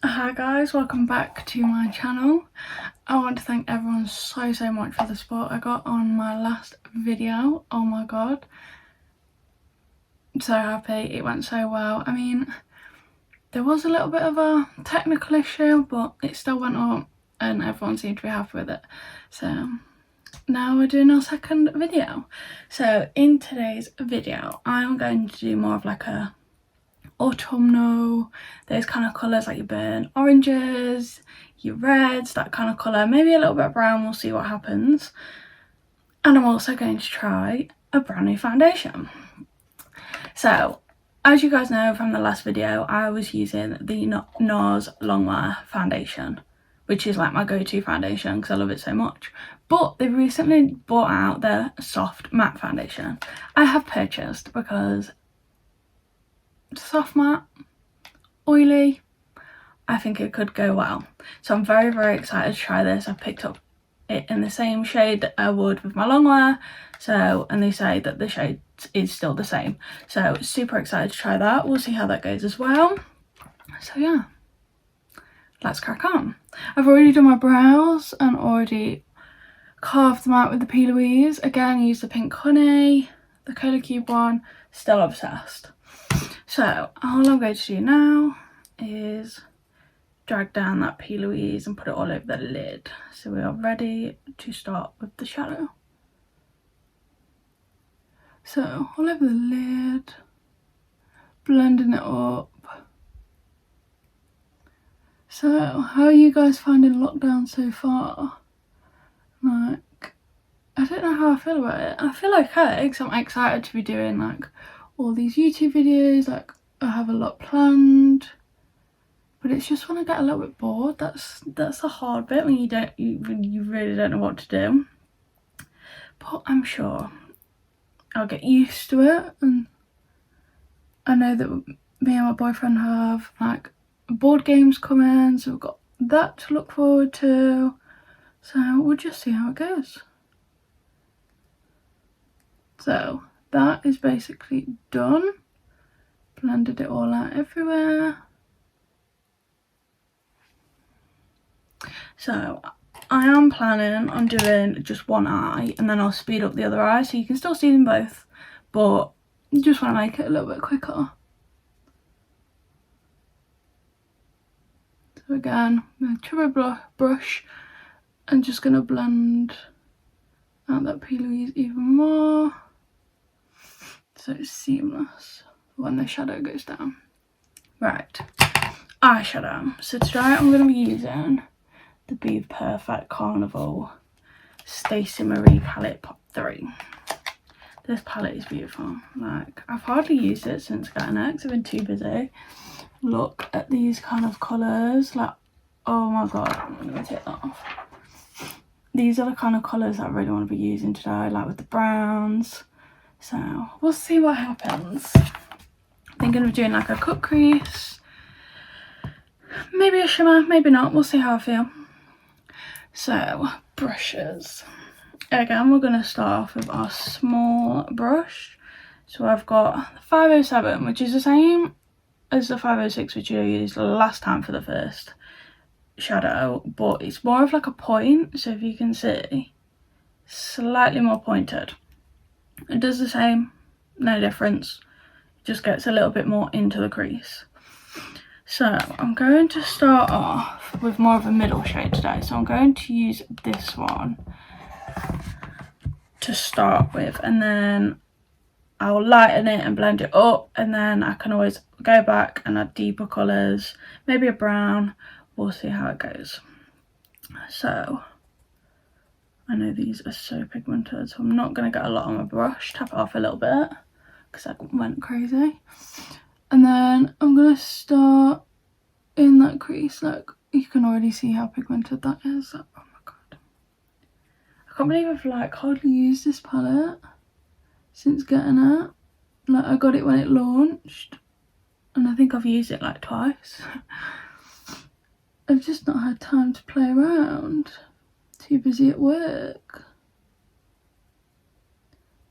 Hi guys, welcome back to my channel. I want to thank everyone so much for the support I got on my last video. Oh my god, I'm so happy, it went so well. I mean, there was a little bit of a technical issue, but it still went up and everyone seemed to be happy with it. So now we're doing our second video. So in today's video I'm going to do more of like a autumnal, those kind of colours, like your burnt oranges, your reds, that kind of colour, maybe a little bit of brown, we'll see what happens. And I'm also going to try a brand new foundation. So as you guys know from the last video, I was using the NARS Longwear foundation, which is like my go-to foundation because I love it so much. But they've recently brought out their soft matte foundation. I have purchased because soft matte, oily, I think it could go well. So I'm very excited to try this. I picked up it in the same shade that I would with my longwear, so, and they say that the shade is still the same, so super excited to try that. We'll see how that goes as well. So yeah, let's crack on. I've already done my brows and already carved them out with the P. Louise. Again, use the pink honey, the Colour Cube one, still obsessed. So all I'm going to do now is drag down that P. Louise and put it all over the lid. So we are ready to start with the shadow. So all over the lid, blending it up. So how are you guys finding lockdown so far? Like, I don't know how I feel about it. I feel okay because I'm excited to be doing like all these YouTube videos, like I have a lot planned. But it's just when I get a little bit bored, that's the hard bit, when you really don't know what to do. But I'm sure I'll get used to it, and I know that me and my boyfriend have like board games coming, so we've got that to look forward to. So we'll just see how it goes. So that is basically done. Blended it all out everywhere. So I am planning on doing just one eye and then I'll speed up the other eye so you can still see them both, but you just want to make it a little bit quicker. So again, I'm going to trim my brush and just going to blend out that P. Louise even more so it's seamless when the shadow goes down. Right, eyeshadow. So today I'm going to be using the Be Perfect Carnival Stacey Marie palette Pop 3. This palette is beautiful. Like, I've hardly used it since getting it because I've been too busy. Look at these kind of colours. Like, oh my god, I'm going to take that off. These are the kind of colours that I really want to be using today, like with the browns. So we'll see what happens. Thinking of doing like a cut crease, maybe a shimmer, maybe not, we'll see how I feel. So brushes, again we're going to start off with our small brush. So I've got the 507, which is the same as the 506 which I used last time for the first shadow, but it's more of like a point, so if you can see, slightly more pointed. It does the same, no difference, just gets a little bit more into the crease. So I'm going to start off with more of a middle shade today, so I'm going to use this one to start with, and then I'll lighten it and blend it up, and then I can always go back and add deeper colours, maybe a brown, we'll see how it goes. So I know these are so pigmented, so I'm not going to get a lot on my brush, tap it off a little bit because I went crazy. And then I'm going to start in that crease. Like, you can already see how pigmented that is. Like, oh my god, I can't believe I've like hardly used this palette since getting it. Like, I got it when it launched and I think I've used it like twice. I've just not had time to play around, too busy at work.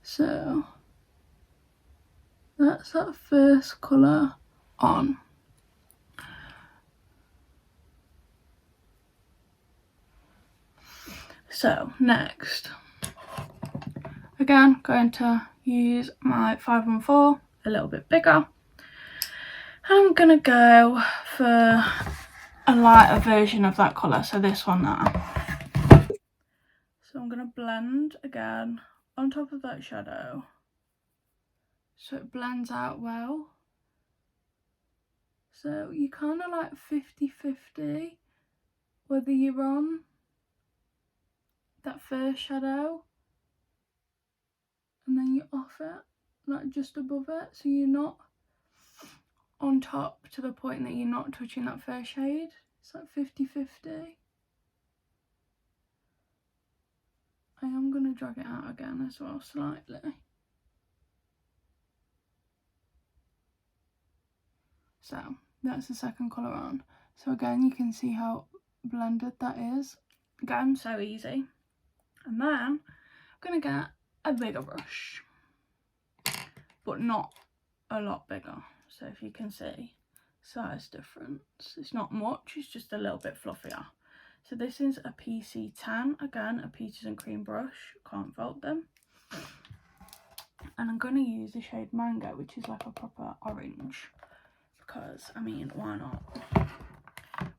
So that's that first colour on. So I'm going to So next, again, going to use my 514, a little bit bigger. I'm gonna go for a lighter version of that colour, so this one now. So I'm gonna blend again on top of that shadow so it blends out well. So you kind of like 50-50 whether you're on that first shadow and then you're off it, like just above it, so you're not on top to the point that you're not touching that first shade. It's like 50-50. I am going to drag it out again as well slightly. So that's the second colour on. So again, you can see how blended that is. Again, so easy. And then I'm going to get a bigger brush, but not a lot bigger. So if you can see, size difference. It's not much, it's just a little bit fluffier. So this is a PC10, again, a peaches and cream brush, can't fault them. And I'm going to use the shade Mango, which is like a proper orange, because, I mean, why not?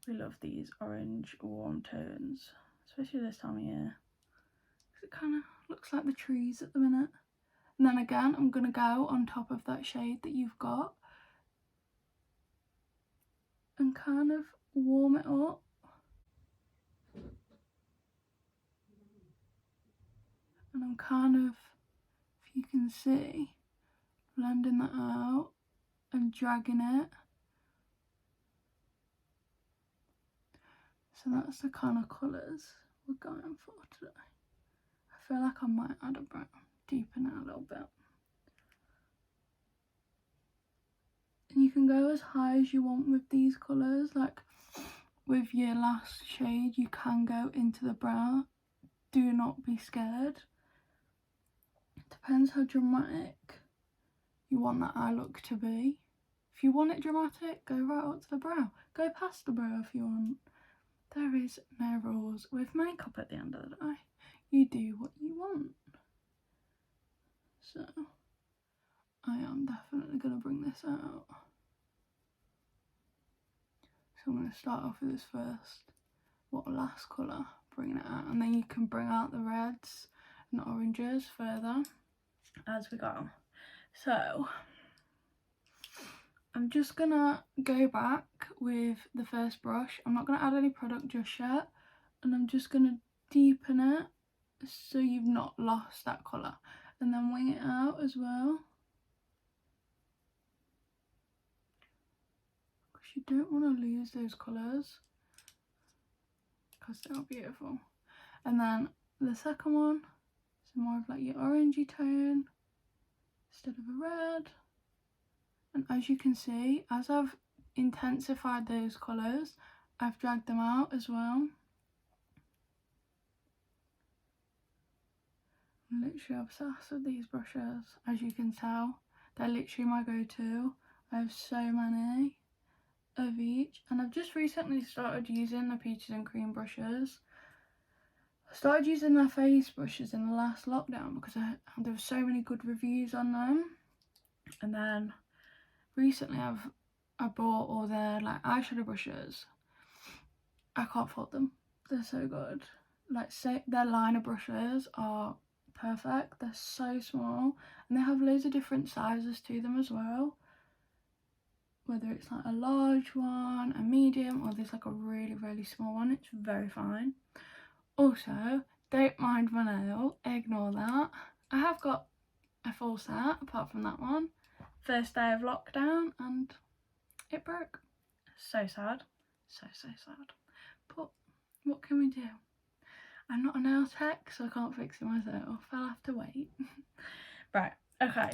We love these orange warm tones, especially this time of year. It kind of looks like the trees at the minute. And then again, I'm going to go on top of that shade that you've got and kind of warm it up. And I'm kind of, if you can see, blending that out and dragging it. So that's the kind of colours we're going for today. I feel like I might add a brown, deepen it a little bit. And you can go as high as you want with these colours, like with your last shade you can go into the brown. Do not be scared. Depends how dramatic you want that eye look to be. If you want it dramatic, go right up to the brow. Go past the brow if you want. There is no rules with makeup at the end of the day. You do what you want. So I am definitely going to bring this out. So I'm going to start off with this first, last colour, bringing it out, and then you can bring out the reds and the oranges further as we go. So I'm just going to go back with the first brush. I'm not going to add any product just yet, and I'm just going to deepen it so you've not lost that colour, and then wing it out as well, because you don't want to lose those colours because they're beautiful. And then the second one is more of like your orangey tone instead of a red. And as you can see, as I've intensified those colours, I've dragged them out as well. I'm literally obsessed with these brushes, as you can tell. They're literally my go-to. I have so many of each, and I've just recently started using the peaches and cream brushes. I started using their face brushes in the last lockdown because there were so many good reviews on them, and then recently I bought all their like eyeshadow brushes. I can't fault them, they're so good. Like, say their liner brushes are perfect. They're so small, and they have loads of different sizes to them as well, whether it's like a large one, a medium, or there's like a really small one. It's very fine. Also, don't mind my nail, ignore that. I have got a full set apart from that one. First day of lockdown and it broke. So sad, so sad, but what can we do? I'm not a nail tech, so I can't fix it myself. I'll have to wait. Right, okay.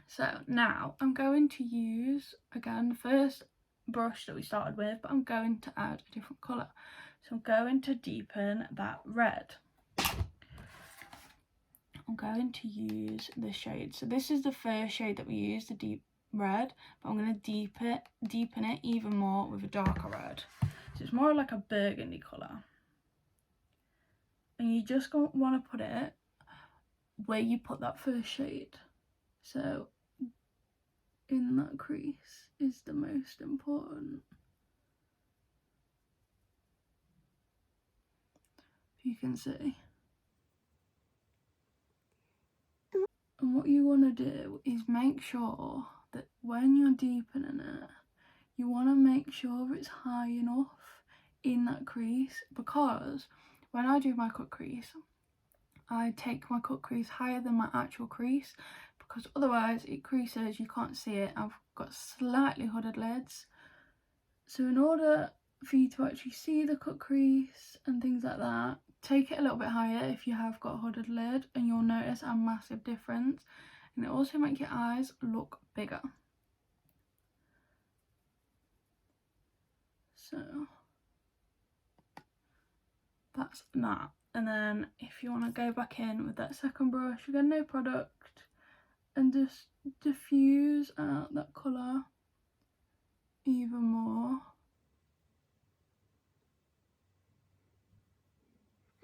So now I'm going to use, again, the first brush that we started with, but I'm going to add a different colour. So I'm going to deepen that red. I'm going to use this shade. So this is the first shade that we used, the deep red, but I'm going to deepen it even more with a darker red. So it's more like a burgundy colour. and you just want to put it where you put that first shade. So in that crease is the most important. You can see. And what you want to do is make sure that when you're deepening it, you want to make sure it's high enough in that crease, because when I do my cut crease, I take my cut crease higher than my actual crease, because otherwise it creases, you can't see it. I've got slightly hooded lids, so in order for you to actually see the cut crease and things like that, take it a little bit higher if you have got a hooded lid, and you'll notice a massive difference, and it also makes your eyes look bigger. So that's that. And then if you want to go back in with that second brush, again no product, and just diffuse out that colour even more,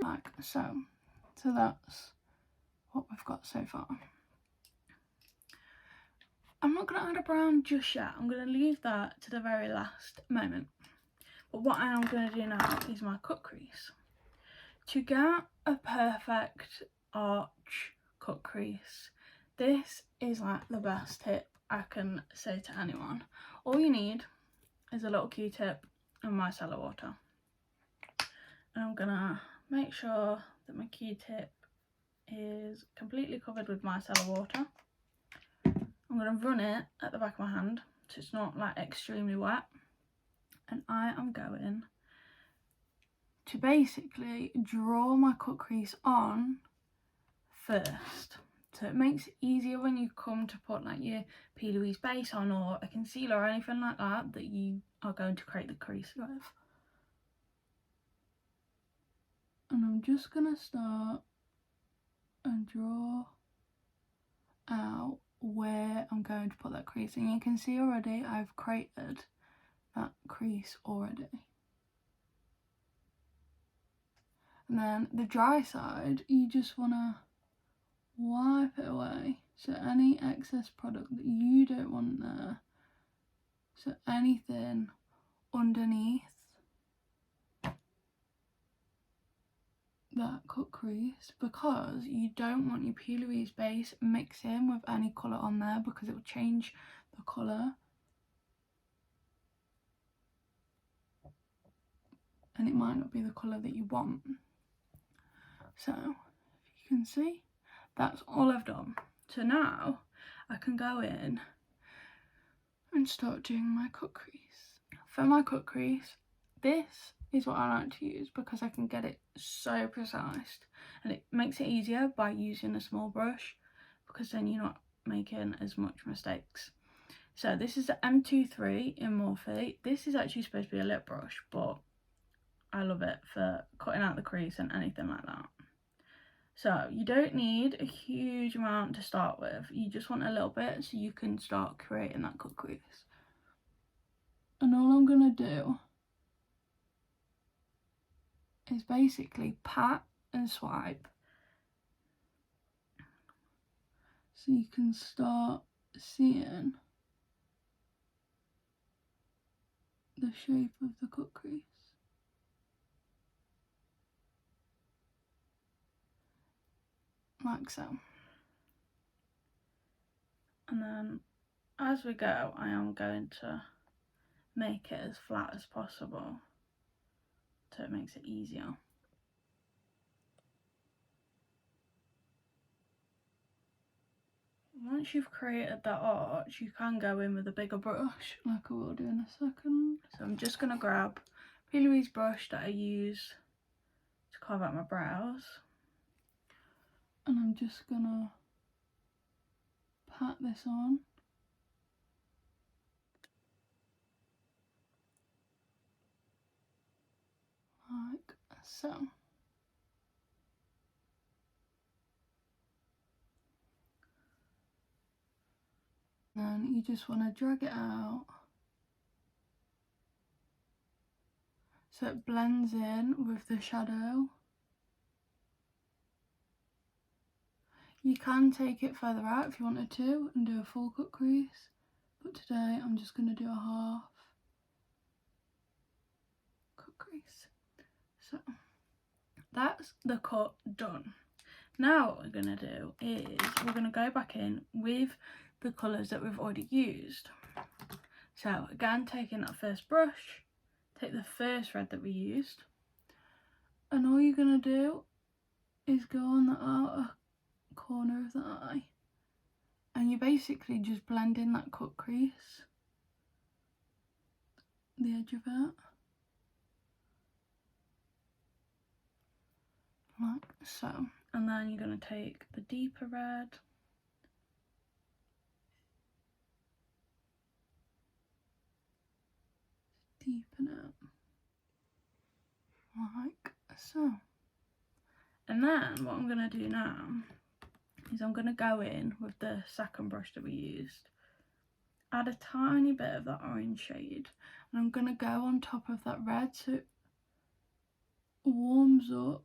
like so. So that's what we've got so far. I'm not going to add a brown just yet, I'm going to leave that to the very last moment. But what I am going to do now is my cut crease. To get a perfect arch cut crease, this is like the best tip I can say to anyone. All you need is a little Q-tip and micellar water. And I'm gonna make sure that my Q-tip is completely covered with micellar water. I'm gonna run it at the back of my hand so it's not like extremely wet. And I am going to basically draw my cut crease on first. So it makes it easier when you come to put like your P. Louise base on, or a concealer or anything like that you are going to create the crease with. And I'm just gonna start and draw out where I'm going to put that crease, and you can see already I've created that crease already. And then the dry side, you just want to wipe it away, so any excess product that you don't want there, so anything underneath that cut crease, because you don't want your P. Louise base mixing with any colour on there, because it will change the colour and it might not be the colour that you want. So if you can see, that's all I've done. So now I can go in and start doing my cut crease. For my cut crease, this is what I like to use because I can get it so precise, and it makes it easier by using a small brush, because then you're not making as much mistakes. So this is the M23 in Morphe. This is actually supposed to be a lip brush, but I love it for cutting out the crease and anything like that. So you don't need a huge amount to start with, you just want a little bit so you can start creating that cut crease. And all I'm gonna do is basically pat and swipe so you can start seeing the shape of the cut crease. Like so. And then as we go, I am going to make it as flat as possible so it makes it easier. Once you've created that arch, you can go in with a bigger brush, like I will do in a second. So I'm just going to grab P. Louise brush that I use to carve out my brows, and I'm just going to pat this on. Like so. And you just want to drag it out so it blends in with the shadow. You can take it further out if you wanted to and do a full cut crease, but today I'm just going to do a half cut crease. So that's the cut done. Now what we're going to do is we're going to go back in with the colours that we've already used. So again, taking that first brush, take the first red that we used, and all you're going to do is go on the outer corner of the eye, and you basically just blend in that cut crease, the edge of it, like so. And then you're going to take the deeper red, deepen it, like so. And then what I'm going to do now is I'm going to go in with the second brush that we used, add a tiny bit of that orange shade, and I'm going to go on top of that red so it warms up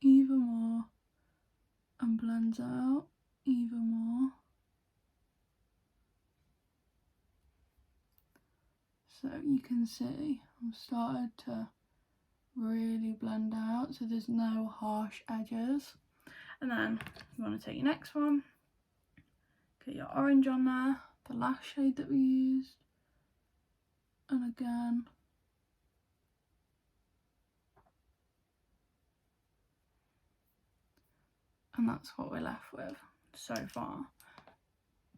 even more and blends out even more. So you can see I'm started to really blend out, so there's no harsh edges. And then you want to take your next one, get your orange on there, the last shade that we used, and again and that's what we're left with so far.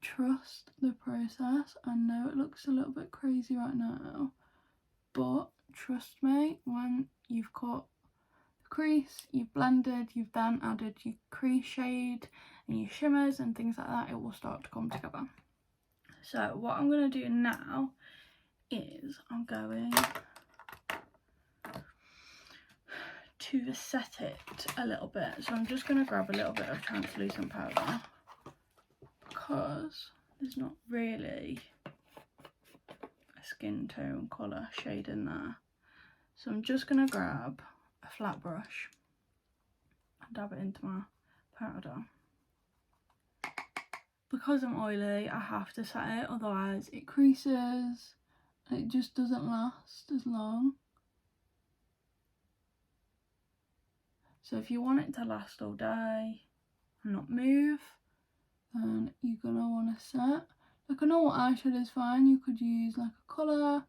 Trust the process. I know it looks a little bit crazy right now, but trust me, when you've cut the crease, you've blended, you've then added your crease shade and your shimmers and things like that, it will start to come together. So what I'm going to do now is I'm going to set it a little bit. So I'm just going to grab a little bit of translucent powder because there's not really a skin tone colour shade in there. So I'm just going to grab a flat brush and dab it into my powder. Because I'm oily, I have to set it, otherwise it creases and it just doesn't last as long. So if you want it to last all day and not move, then you're going to want to set. Like a normal eyeshadow is fine, you could use like a colour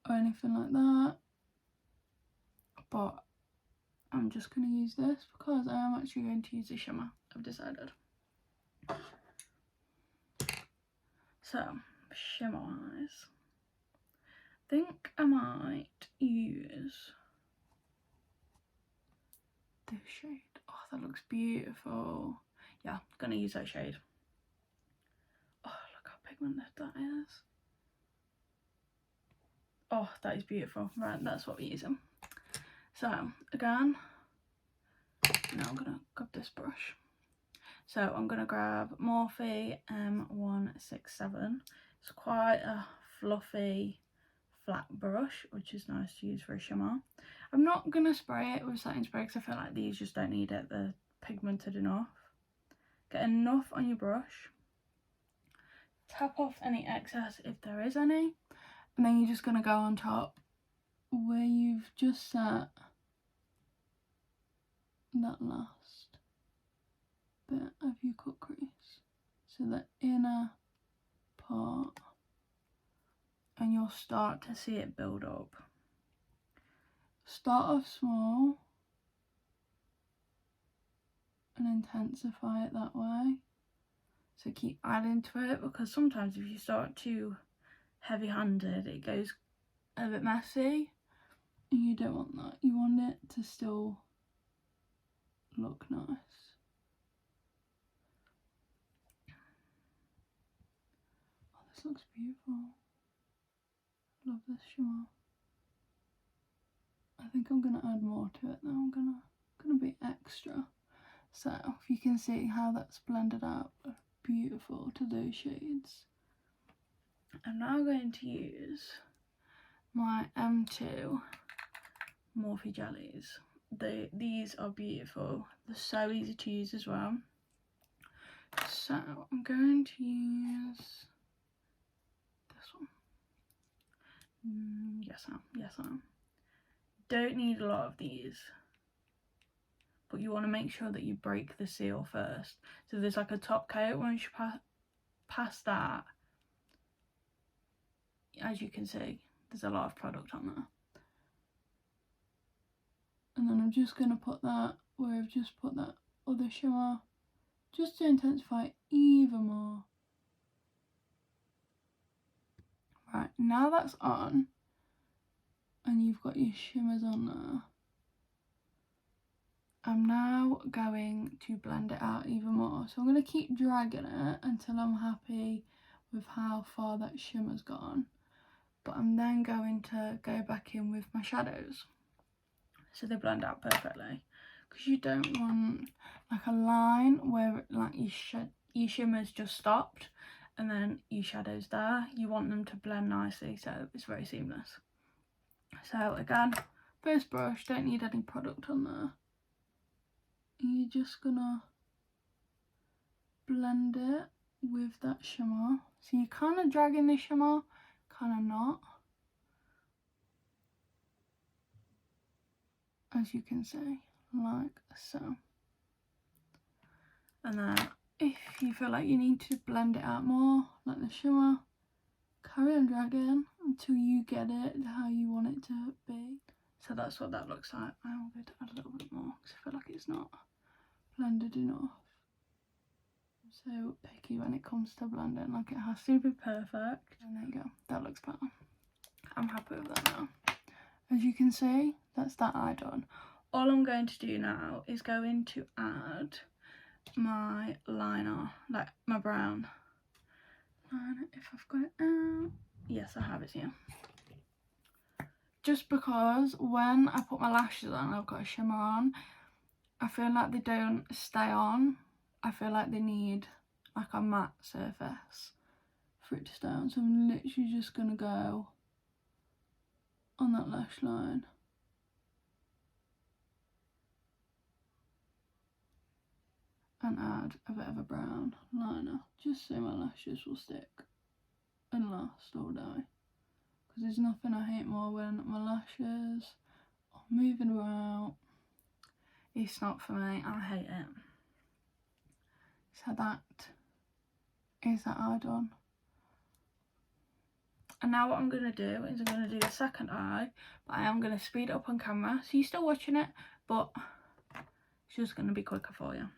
or anything like that, but I'm just going to use this because I am actually going to use a shimmer, I've decided. So, shimmer wise, I think I might use this shade. Oh, that looks beautiful. Yeah, I'm gonna use that shade. Oh, look how pigmented that is. Oh, that is beautiful. Right, that's what we're using. So, again, now I'm gonna grab this brush. So I'm gonna grab Morphe M167. It's quite a fluffy, flat brush, which is nice to use for a shimmer. I'm not gonna spray it with setting spray because I feel like these just don't need it, they're pigmented enough. Get enough on your brush, tap off any excess if there is any, and then you're just gonna go on top where you've just set that last bit of your cut crease, so the inner part, and you'll start to see it build up. Start off small and intensify it that way, so keep adding to it, because sometimes if you start too heavy-handed it goes a bit messy and you don't want that. You want it to still look nice. Oh, this looks beautiful. Love this shimmer. I think I'm gonna add more to it now. I'm gonna be extra. So if you can see how that's blended out beautiful to those shades. I'm now going to use my M2 Morphe jellies. These are beautiful. They're so easy to use as well. So I'm going to use this one. Yes, I am. Don't need a lot of these, but you want to make sure that you break the seal first. So there's like a top coat. Once you pass that, as you can see, there's a lot of product on there. And then I'm just going to put that where I've just put that other shimmer, just to intensify it even more. Right, now that's on, and you've got your shimmers on there, I'm now going to blend it out even more. So I'm going to keep dragging it until I'm happy with how far that shimmer's gone. But I'm then going to go back in with my shadows, so they blend out perfectly. Because you don't want like a line where like your shimmer's just stopped and then your shadow's there. You want them to blend nicely, so it's very seamless. So again, first brush, don't need any product on there. You're just gonna blend it with that shimmer. So you're kind of dragging the shimmer, kind of not. As you can see, like so. And then if you feel like you need to blend it out more, like the shimmer, carry on dragging until you get it how you want it to be. So that's what that looks like. I'm going to add a little bit more because I feel like it's not blended enough. I'm so picky when it comes to blending, like it has to be perfect. And there you go, that looks better. I'm happy with that now. As you can see, that's that eye done. All I'm going to do now is go in to add my liner, like my brown liner, if I've got it out. Yes, I have it here. Just because when I put my lashes on, I've got a shimmer on, I feel like they don't stay on. I feel like they need like a matte surface for it to stay on. So I'm literally just going to go on that lash line. And add a bit of a brown liner, just so my lashes will stick and last all day. Because there's nothing I hate more when my lashes are moving around. It's not for me, I hate it. So that is that eye done. And now what I'm going to do is I'm going to do the second eye, but I am going to speed it up on camera. So you're still watching it, but it's just going to be quicker for you.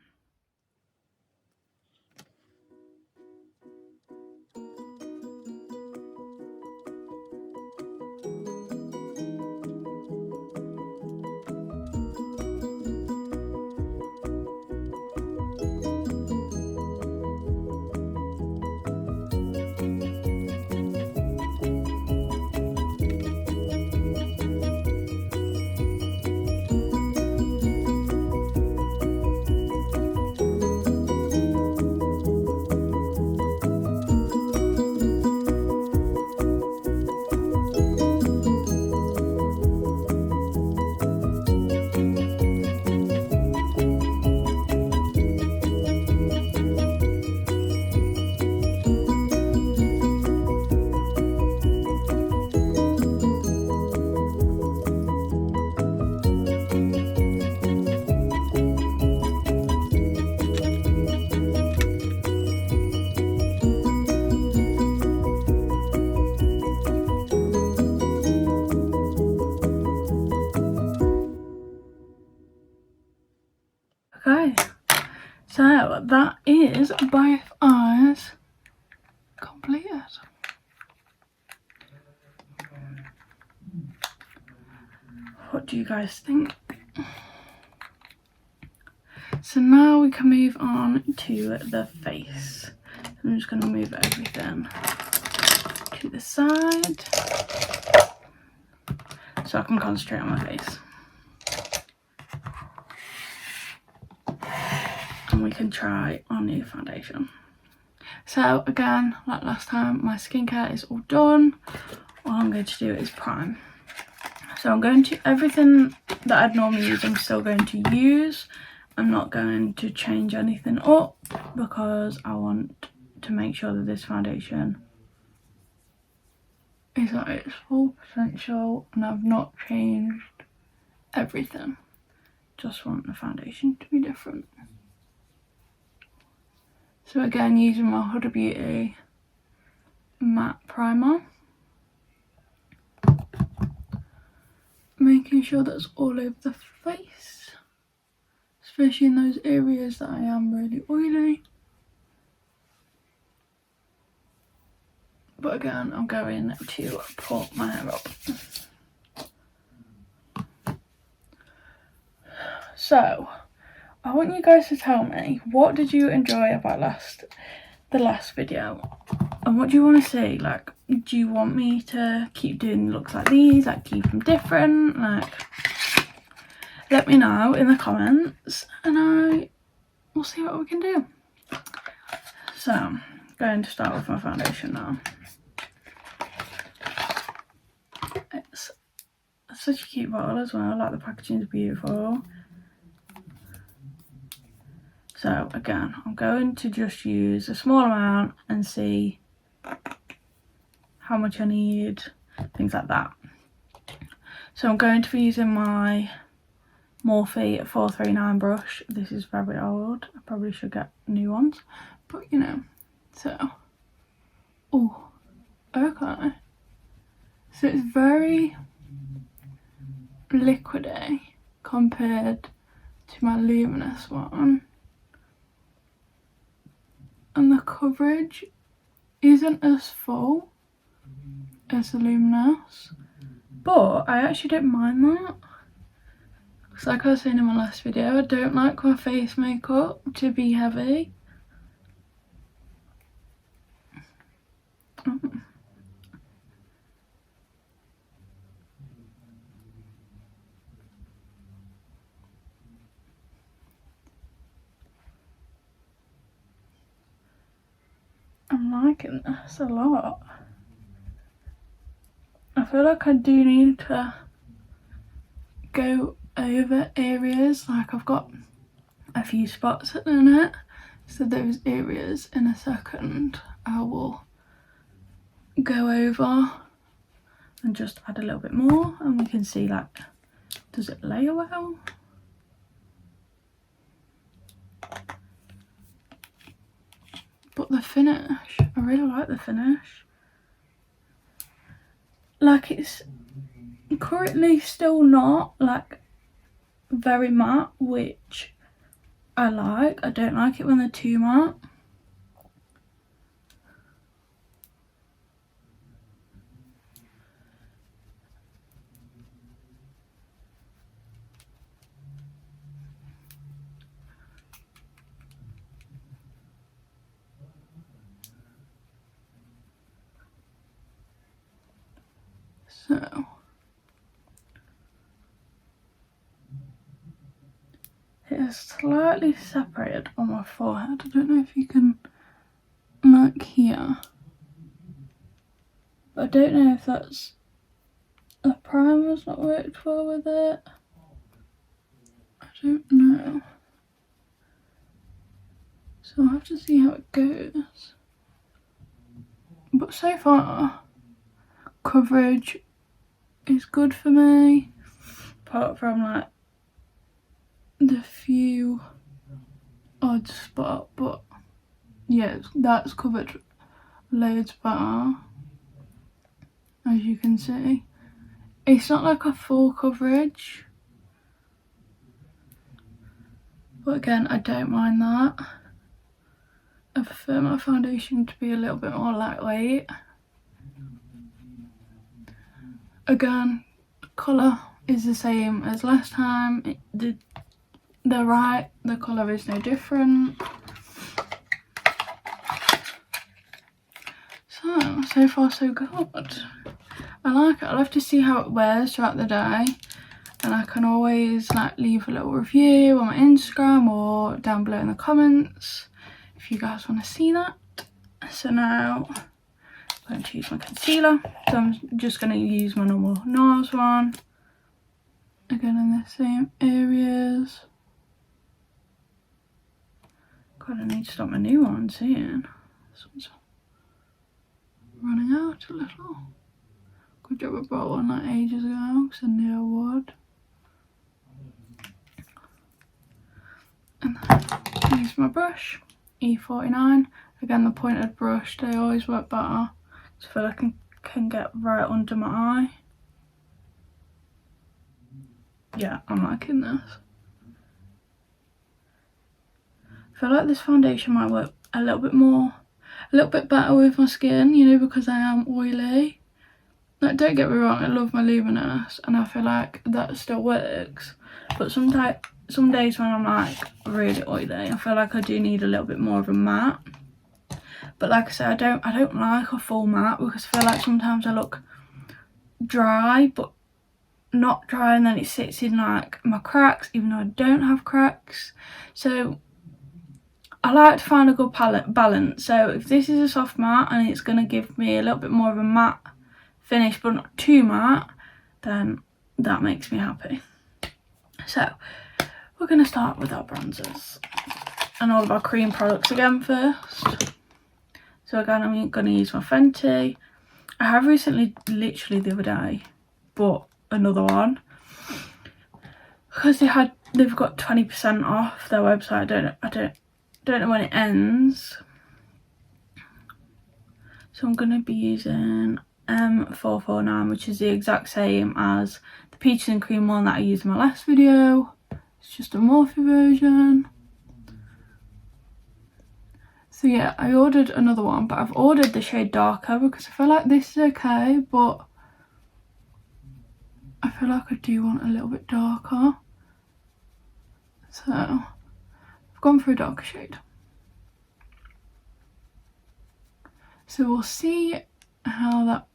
Okay, so that is both eyes completed. What do you guys think? So now we can move on to the face. I'm just going to move everything to the side so I can concentrate on my face. And we can try our new foundation. So again, like last time, my skincare is all done. All I'm going to do is prime. So I'm going to, everything that I'd normally use, I'm still going to use. I'm not going to change anything up because I want to make sure that this foundation is at its full potential, and I've not changed everything. Just want the foundation to be different. So again, using my Huda Beauty matte primer, making sure that's all over the face, especially in those areas that I am really oily. But again, I'm going to put my hair up. So, I want you guys to tell me, what did you enjoy about the last video? And what do you want to see? Like, do you want me to keep doing looks like these, like keep them different? Like, let me know in the comments and we'll see what we can do. So, I'm going to start with my foundation now. It's such a cute bottle as well, like the packaging is beautiful. So again, I'm going to just use a small amount and see how much I need, things like that. So I'm going to be using my Morphe 439 brush. This is very old, I probably should get new ones, but you know. So, oh, okay. So it's very liquidy compared to my luminous one. And the coverage isn't as full as the luminous, but I actually don't mind that. Because like I was saying in my last video, I don't like my face makeup to be heavy. I'm liking this a lot. I feel like I do need to go over areas, like I've got a few spots at the minute, so those areas in a second I will go over and just add a little bit more, and we can see, like, does it layer well? But the finish, I really like the finish. Like, it's currently still not like very matte, which I like. I don't like it when they're too matte. So it is slightly separated on my forehead. I don't know if you can, like here, but I don't know if that's the primer's not worked well with it. I don't know. So I'll have to see how it goes. But so far, coverage is good for me, apart from like the few odd spot, but yeah, that's covered loads better, as you can see. It's not like a full coverage, but again, I don't mind that. I prefer my foundation to be a little bit more lightweight. Again, colour is the same as last time. They're right, the colour is no different. So far so good. I like it. I'll have to see how it wears throughout the day, and I can always like leave a little review on my Instagram or down below in the comments if you guys want to see that. So now I'm going to use my concealer. So I'm just going to use my normal NARS one. Again in the same areas. God, I need to stop my new one soon. This one's running out a little. Good job I bought one like ages ago because I knew I would. And then use my brush, E49. Again, the pointed brush, they always work better. So I feel like I can get right under my eye. Yeah, I'm liking this. I feel like this foundation might work a little bit better with my skin, you know, because I am oily. Like, don't get me wrong, I love my luminous and I feel like that still works. But some days when I'm like really oily, I feel like I do need a little bit more of a matte. But like I said, I don't like a full matte because I feel like sometimes I look dry, but not dry, and then it sits in like my cracks, even though I don't have cracks. So I like to find a good balance. So if this is a soft matte and it's going to give me a little bit more of a matte finish but not too matte, then that makes me happy. So we're going to start with our bronzers and all of our cream products again first. So again, I'm going to use my Fenty. I have recently, literally the other day, bought another one because they've got 20% off their website. I don't know when it ends, so I'm going to be using M449, which is the exact same as the peaches and cream one that I used in my last video. It's just a Morphe version. So yeah, I ordered another one, but I've ordered the shade darker because I feel like this is okay, but I feel like I do want a little bit darker. So I've gone for a darker shade. So we'll see how that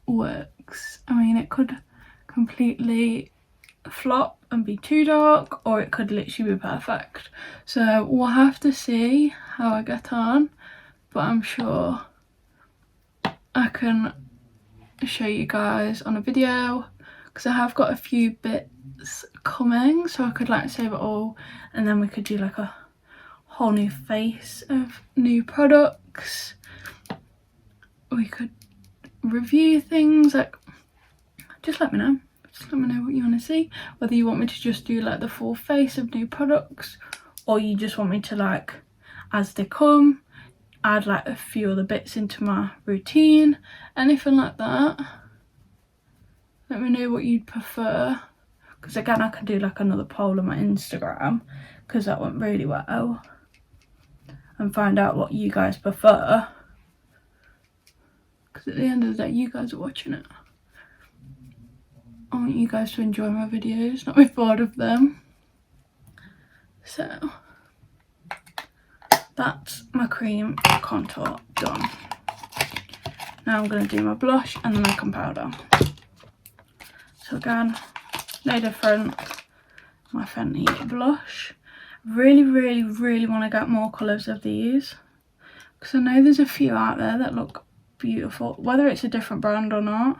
works. I mean, it could completely flop and be too dark, or it could literally be perfect. So we'll have to see how I get on, but I'm sure I can show you guys on a video because I have got a few bits coming, so I could like save it all and then we could do like a whole new face of new products. We could review things, like just let me know what you want to see, whether you want me to just do like the full face of new products, or you just want me to, like, as they come, add like a few other bits into my routine, anything like that. Let me know what you'd prefer, because again I can do like another poll on my Instagram because that went really well, and find out what you guys prefer, because at the end of the day you guys are watching it. I want you guys to enjoy my videos, not be bored of them. So that's my cream contour done. Now I'm going to do my blush and then my powder. So again, no different, my Fenty blush. Really want to get more colours of these, because I know there's a few out there that look beautiful, whether it's a different brand or not.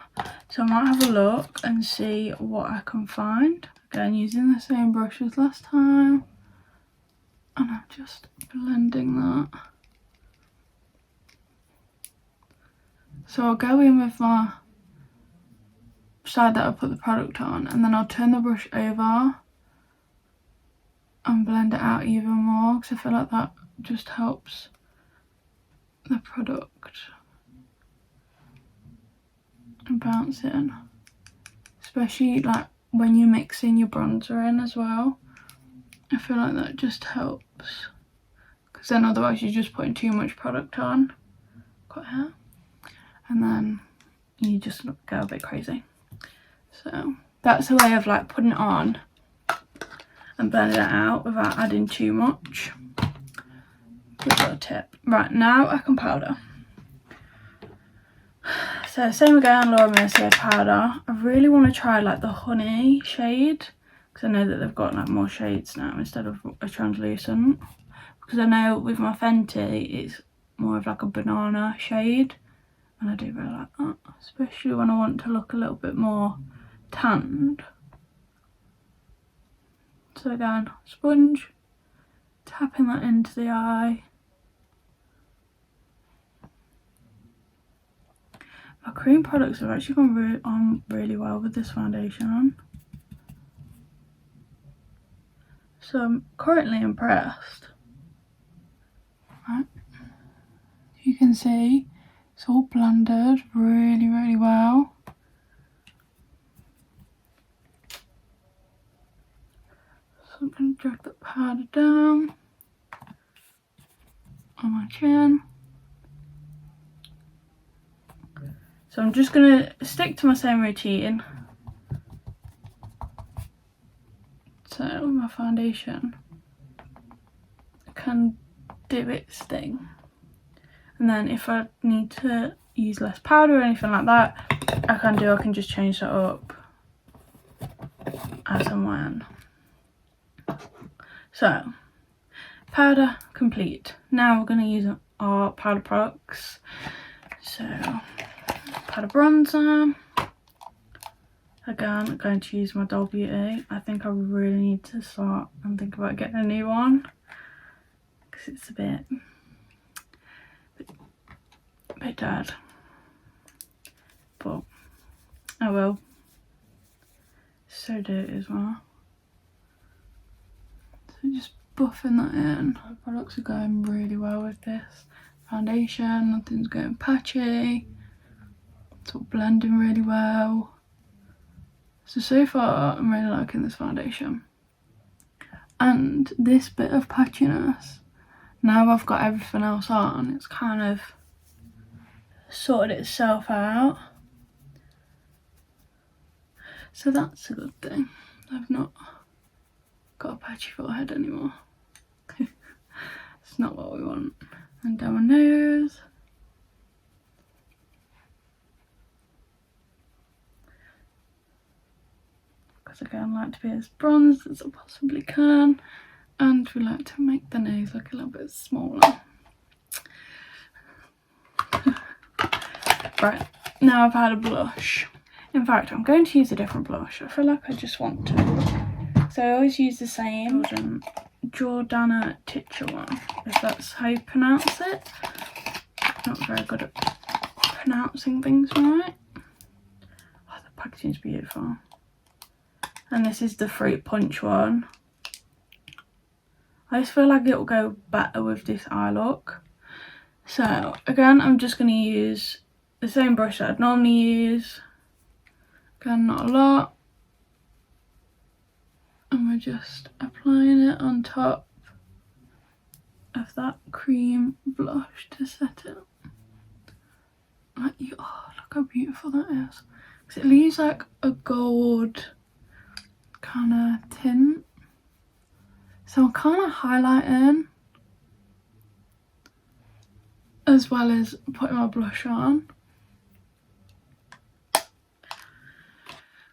So I might have a look and see what I can find. Again, using the same brush as last time, and I'm just blending that. So I'll go in with my side that I put the product on, and then I'll turn the brush over and blend it out even more, because I feel like that just helps the product and bounce in, especially like when you're mixing your bronzer in as well. I feel like that just helps, because then otherwise you're just putting too much product on. Got here, and then you just go a bit crazy. So that's a way of like putting it on and blending it out without adding too much. Good little tip. Right, now I can powder. So same again, Laura Mercier powder. I really want to try like the honey shade, because I know that they've got like more shades now instead of a translucent. Because I know with my Fenty it's more of like a banana shade, and I do really like that, especially when I want to look a little bit more tanned. So again, sponge, tapping that into the eye. My cream products have actually gone on really well with this foundation on. So I'm currently impressed. Right. You can see it's all blended really, really well. So I'm going to drag that powder down on my chin. So I'm just going to stick to my same routine. So my foundation can do its thing. And then if I need to use less powder or anything like that, I can just change that up as and when. So, powder complete. Now we're going to use our powder products. So, powder bronzer. Again, I'm going to use my Doll Beauty. I think I really need to start and think about getting a new one, because it's a bit dead. But I will. So dirty as well. So just buffing that in. The products are going really well with this foundation. Nothing's going patchy. It's all blending really well. So far I'm really liking this foundation. And this bit of patchiness, now I've got everything else on, it's kind of sorted itself out. So that's a good thing. I've not got a patchy forehead anymore. It's not what we want. And down my nose. Because again, I like to be as bronzed as I possibly can. And we like to make the nose look a little bit smaller. Right, now I've had a blush. In fact, I'm going to use a different blush. I feel like I just want to. So I always use the same Jordana Teacher one, if that's how you pronounce it. Not very good at pronouncing things right. Oh, the packaging's beautiful. And this is the Fruit Punch one. I just feel like it will go better with this eye look. So again, I'm just going to use the same brush that I'd normally use. Again, not a lot. And we're just applying it on top of that cream blush to set it. Like, oh, look how beautiful that is. Because it leaves like a gold kind of tint. So I'm kind of highlighting as well as putting my blush on.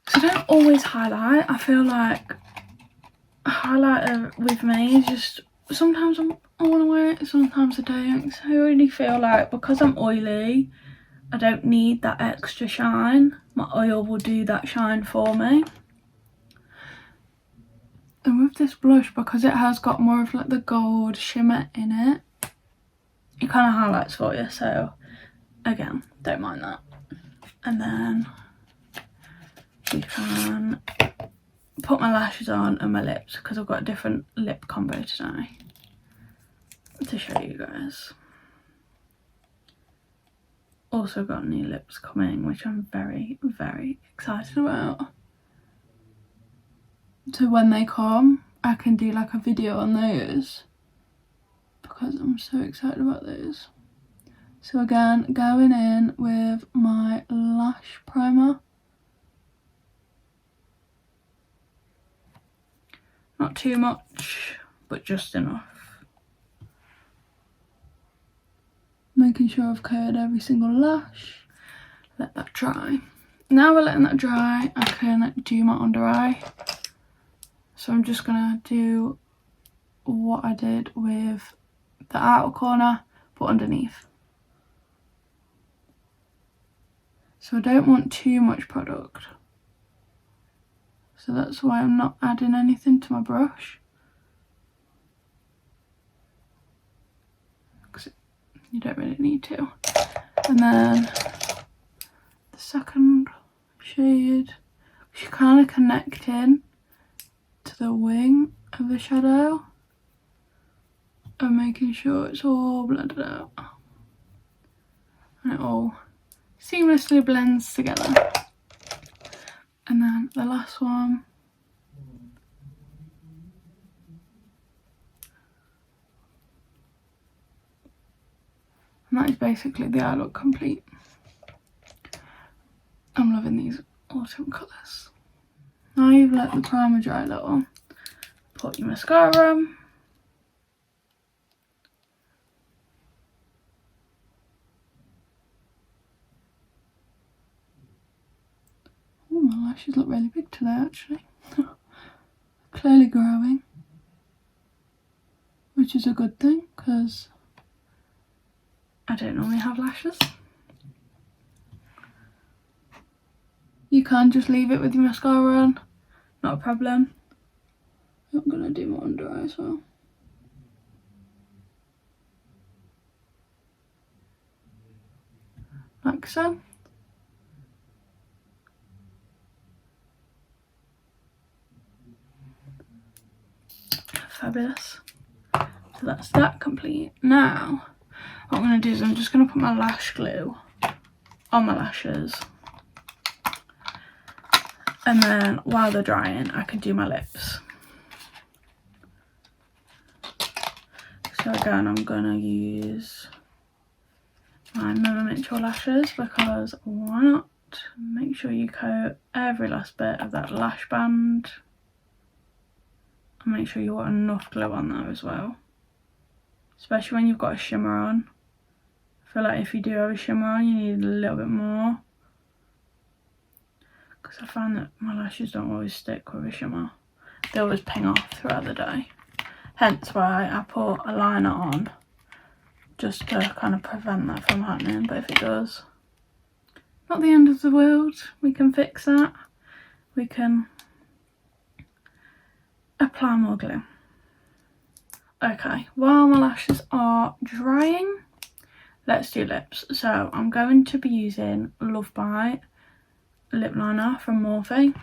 So I don't always highlight. I feel like a highlighter with me is just, sometimes I want to wear it, sometimes I don't. So I really feel like because I'm oily, I don't need that extra shine. My oil will do that shine for me. And with this blush, because it has got more of like the gold shimmer in it, it kind of highlights for you. So again, don't mind that. And then we can put my lashes on and my lips, because I've got a different lip combo today to show you guys. Also got new lips coming, which I'm very, very excited about. So when they come, I can do like a video on those, because I'm so excited about those. So again, going in with my lash primer. Not too much, but just enough. Making sure I've covered every single lash. Let that dry. Now we're letting that dry, I can do my under eye. So I'm just gonna do what I did with the outer corner, but underneath. So I don't want too much product. So that's why I'm not adding anything to my brush. you don't really need to. And then the second shade, you're kind of connecting to the wing of the shadow and making sure it's all blended out and it all seamlessly blends together. And then the last one, and that is basically the eye look complete. I'm loving these autumn colours. Now you've let the primer dry a little, put your mascara on. Oh, my lashes look really big today actually. Clearly growing, which is a good thing because I don't normally have lashes. You can just leave it with your mascara on, not a problem. I'm gonna do my under eye as well. Like so. Fabulous. So that's that complete. Now, what I'm going to do is I'm just going to put my lash glue on my lashes. And then while they're drying, I can do my lips. So again, I'm going to use my miniature lashes because why not? Make sure you coat every last bit of that lash band. And make sure you want enough glue on there as well. Especially when you've got a shimmer on. I feel like if you do have a shimmer on, you need a little bit more. Because I find that my lashes don't always stick with a shimmer. They always ping off throughout the day. Hence why I put a liner on. Just to kind of prevent that from happening. But if it does, not the end of the world. We can fix that. We can apply more glue. Okay, while my lashes are drying, let's do lips. So I'm going to be using Love Bite lip liner from Morphe.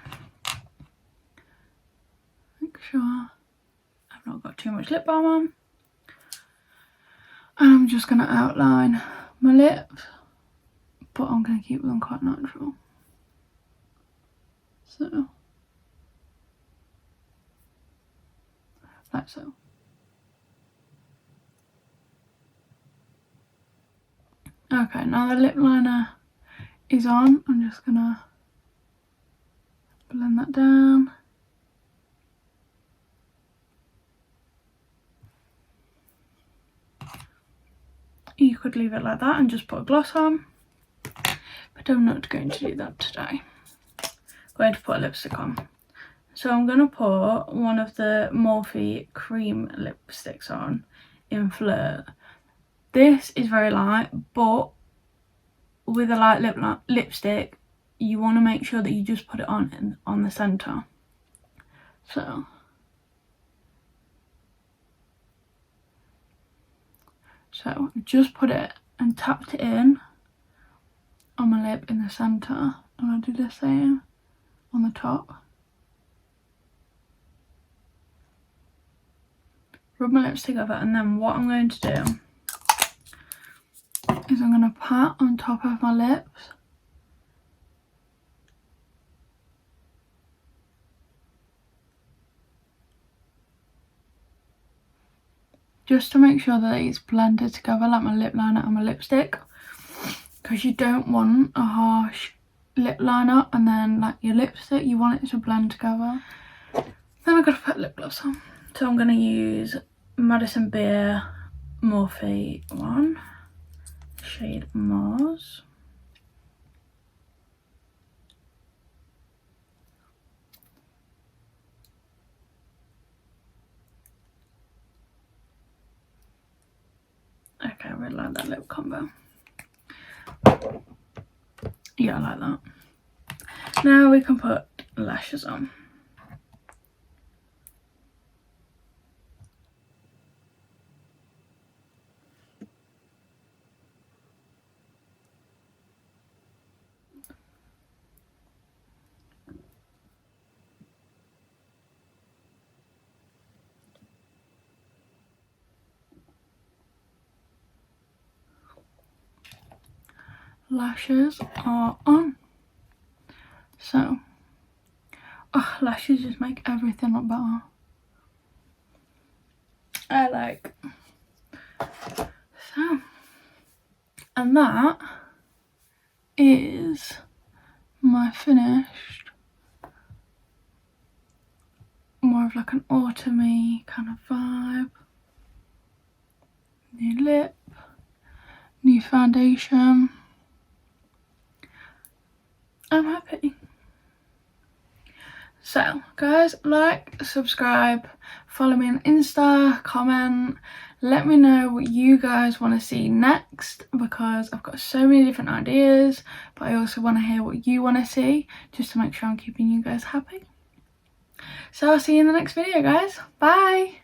Make sure I've not got too much lip balm on. And I'm just going to outline my lips, but I'm going to keep them quite natural. So, like so. Okay, now the lip liner is on. I'm just gonna blend that down. You could leave it like that and just put a gloss on, but I'm not going to do that today. I'm going to put a lipstick on. So I'm going to put one of the Morphe cream lipsticks on in Flirt. This is very light, but with a light lipstick, you want to make sure that you just put it on the centre. So just put it and tapped it in on my lip in the centre. And I'll do the same on the top. Rub my lips together, and then what I'm going to do is I'm going to pat on top of my lips. Just to make sure that it's blended together like my lip liner and my lipstick. Because you don't want a harsh lip liner and then like your lipstick, you want it to blend together. Then I've got to put lip gloss on. So I'm going to use Madison Beer Morphe one, shade Mars. Okay, I really like that lip combo. Yeah, I like that. Now we can put lashes on. lashes are on. So, oh, lashes just make everything look better. I like. So, and that is my finished, more of like an autumny kind of vibe. New lip, new foundation. I'm happy. So guys, like, subscribe, follow me on Insta, comment, let me know what you guys want to see next, because I've got so many different ideas, but I also want to hear what you want to see, just to make sure I'm keeping you guys happy. So I'll see you in the next video, guys. Bye!